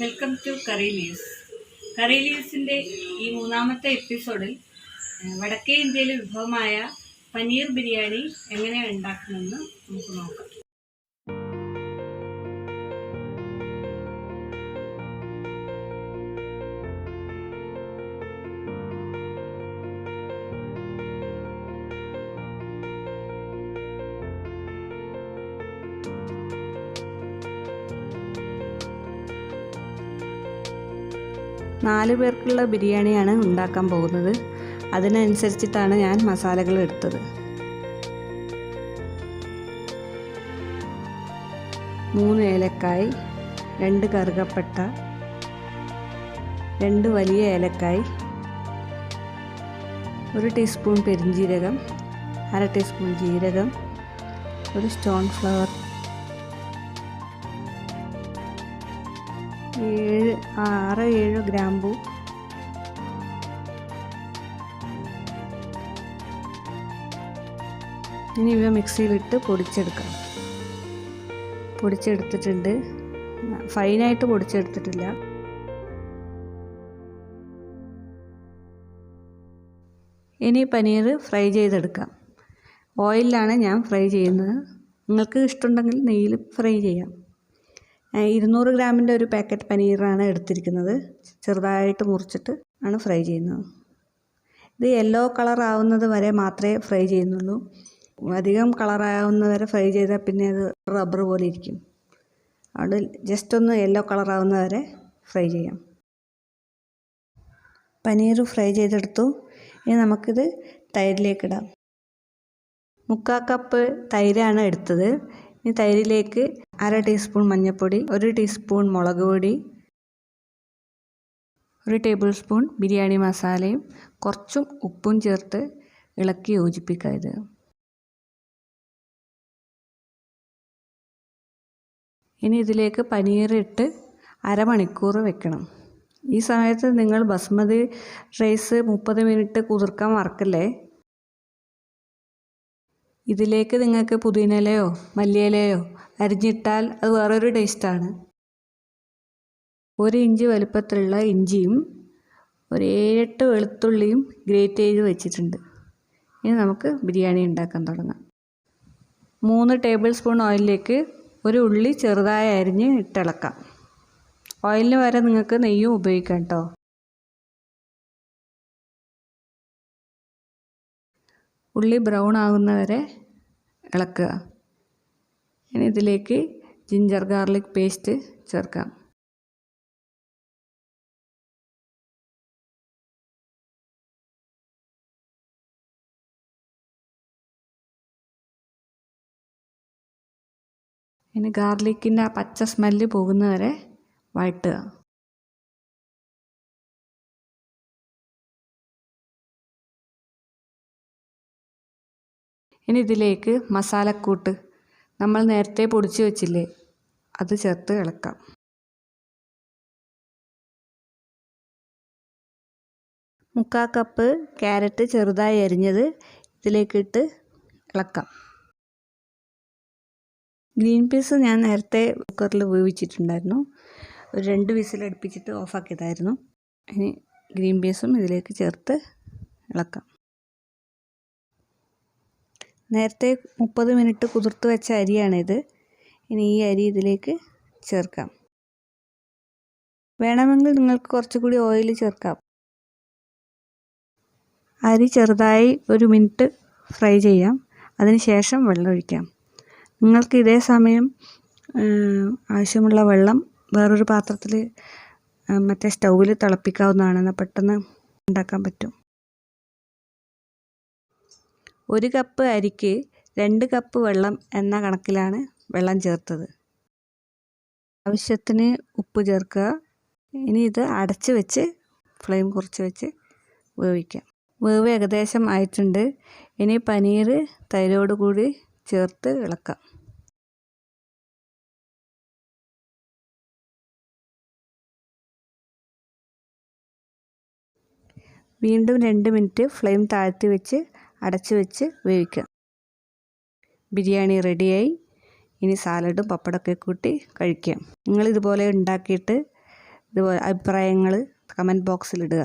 Welcome to curry leaves. Curry ലീവ്സിൻ്റെ ഈ മൂന്നാമത്തെ എപ്പിസോഡിൽ വടക്കേ ഇന്ത്യയിലെ വിഭവമായ പനീർ ബിരിയാണി എങ്ങനെയാണ് ഉണ്ടാക്കുന്നതെന്ന് നമുക്ക് നോക്കാം. നാല് പേർക്കുള്ള ബിരിയാണിയാണ് ഉണ്ടാക്കാൻ പോകുന്നത്. അതിനനുസരിച്ചിട്ടാണ് ഞാൻ മസാലകൾ എടുത്തത്. 3 ഏലക്കായ്, 2 കറുകപ്പട്ട, 2 വലിയ ഏലക്കായ്, 1 ടീസ്പൂൺ പെരിഞ്ജീരകം, 1/2 ടീസ്പൂൺ ജീരകം, 1 സ്റ്റോൺ ഫ്ലവർ, 6-7 ഗ്രാമ്പൂ, ഇനി ഇവ മിക്സിയിലിട്ട് പൊടിച്ചെടുക്കാം. പൊടിച്ചെടുത്തിട്ടുണ്ട്, ഫൈനായിട്ട് പൊടിച്ചെടുത്തിട്ടില്ല. ഇനി പനീർ ഫ്രൈ ചെയ്തെടുക്കാം. ഓയിലിലാണ് ഞാൻ ഫ്രൈ ചെയ്യുന്നത്. നിങ്ങൾക്ക് ഇഷ്ടമുണ്ടെങ്കിൽ നെയ്യിൽ ഫ്രൈ ചെയ്യാം. 200 ഗ്രാമിൻ്റെ ഒരു പാക്കറ്റ് പനീറാണ് എടുത്തിരിക്കുന്നത്. ചെറുതായിട്ട് മുറിച്ചിട്ട് ആണ് ഫ്രൈ ചെയ്യുന്നത്. ഇത് യെല്ലോ കളർ ആവുന്നത് വരെ മാത്രമേ ഫ്രൈ ചെയ്യുന്നുള്ളൂ. അധികം കളറാവുന്ന വരെ ഫ്രൈ ചെയ്താൽ പിന്നെ അത് റബ്ബർ പോലെ ഇരിക്കും. അവിടെ ജസ്റ്റ് ഒന്ന് യെല്ലോ കളർ ആവുന്ന വരെ ഫ്രൈ ചെയ്യാം. പനീർ ഫ്രൈ ചെയ്തെടുത്തു. ഇനി നമുക്കിത് തൈരിലേക്കിടാം. 3/4 കപ്പ് തൈരാണ് എടുത്തത്. ഈ തൈരിലേക്ക് 1/2 ടീസ്പൂൺ മഞ്ഞൾപ്പൊടി, 1 ടീസ്പൂൺ മുളക് പൊടി, 1 ടേബിൾ സ്പൂൺ ബിരിയാണി മസാലയും കുറച്ചും ഉപ്പും ചേർത്ത് ഇളക്കി യോജിപ്പിക്കുക. ഇത് ഇനി ഇതിലേക്ക് പനീർ ഇട്ട് അരമണിക്കൂർ വെക്കണം. ഈ സമയത്ത് നിങ്ങൾ ബസ്മതി റൈസ് 30 മിനിറ്റ് കുതിർക്കാൻ മറക്കല്ലേ. ഇതിലേക്ക് നിങ്ങൾക്ക് പുതിനയിലയോ മല്ലിയിലയോ അരിഞ്ഞിട്ടാൽ അത് വേറൊരു ടേസ്റ്റാണ്. 1 ഇഞ്ച് വലുപ്പത്തിലുള്ള ഇഞ്ചിയും 7-8 വെളുത്തുള്ളിയും ഗ്രേറ്റ് ചെയ്ത് വെച്ചിട്ടുണ്ട്. ഇനി നമുക്ക് ബിരിയാണി ഉണ്ടാക്കാൻ തുടങ്ങാം. 3 ടേബിൾ സ്പൂൺ ഓയിലിലേക്ക് 1 ഉള്ളി ചെറുതായി അരിഞ്ഞ് ഇട്ടിളക്കാം. ഓയിലിന് വരെ നിങ്ങൾക്ക് നെയ്യും ഉപയോഗിക്കാം കേട്ടോ. ഉള്ളി ബ്രൗൺ ആകുന്നവരെ ഇളക്കുക. ഇനി ഇതിലേക്ക് ജിഞ്ചർ ഗാർലിക് പേസ്റ്റ് ചേർക്കാം. ഇനി ഗാർലിക്കിൻ്റെ ആ പച്ച സ്മെല്ല് പോകുന്നവരെ വഴറ്റുക. ഇനി ഇതിലേക്ക് മസാലക്കൂട്ട് നമ്മൾ നേരത്തെ പൊടിച്ച് വെച്ചില്ലേ, അത് ചേർത്ത് ഇളക്കാം. മുക്കാൽ കപ്പ് ക്യാരറ്റ് ചെറുതായി അരിഞ്ഞത് ഇതിലേക്കിട്ട് ഇളക്കാം. ഗ്രീൻ പീസ് ഞാൻ നേരത്തെ കുക്കറിൽ വേവിച്ചിട്ടുണ്ടായിരുന്നു. ഒരു 2 വിസിൽ അടുപ്പിച്ചിട്ട് ഓഫാക്കിയതായിരുന്നു. ഇനി ഗ്രീൻ പീസും ഇതിലേക്ക് ചേർത്ത് ഇളക്കാം. നേരത്തെ 30 മിനിറ്റ് കുതിർത്ത് വെച്ച അരിയാണിത്. ഇനി ഈ അരി ഇതിലേക്ക് ചേർക്കാം. വേണമെങ്കിൽ നിങ്ങൾക്ക് കുറച്ചുകൂടി ഓയിൽ ചേർക്കാം. അരി ചെറുതായി 1 മിനിറ്റ് ഫ്രൈ ചെയ്യാം. അതിനുശേഷം വെള്ളം ഒഴിക്കാം. നിങ്ങൾക്ക് ഇതേ സമയം ആവശ്യമുള്ള വെള്ളം വേറൊരു പാത്രത്തിൽ മറ്റേ സ്റ്റൗവിൽ തിളപ്പിക്കാവുന്നതാണ്. എന്നാൽ പെട്ടെന്ന് ഉണ്ടാക്കാൻ പറ്റും. 1 കപ്പ് അരിക്ക് 2 കപ്പ് വെള്ളം എന്ന കണക്കിലാണ് വെള്ളം ചേർത്തത്. ആവശ്യത്തിന് ഉപ്പ് ചേർക്കുക. ഇനി ഇത് അടച്ച് വെച്ച് ഫ്ലെയിം കുറച്ച് വെച്ച് വേവിക്കാം. വേവ് ഏകദേശം ആയിട്ടുണ്ട്. ഇനി പനീർ തൈരോട് കൂടി ചേർത്ത് ഇളക്കാം. വീണ്ടും 2 മിനിറ്റ് ഫ്ലെയിം താഴ്ത്തി വെച്ച് അടച്ച് വെച്ച് വേവിക്കാം. ബിരിയാണി റെഡിയായി. ഇനി സാലഡും പപ്പടമൊക്കെ കൂട്ടി കഴിക്കാം. നിങ്ങളിതുപോലെ ഉണ്ടാക്കിയിട്ട് ഇതുപോലെ അഭിപ്രായങ്ങൾ കമൻറ്റ് ബോക്സിലിടുക.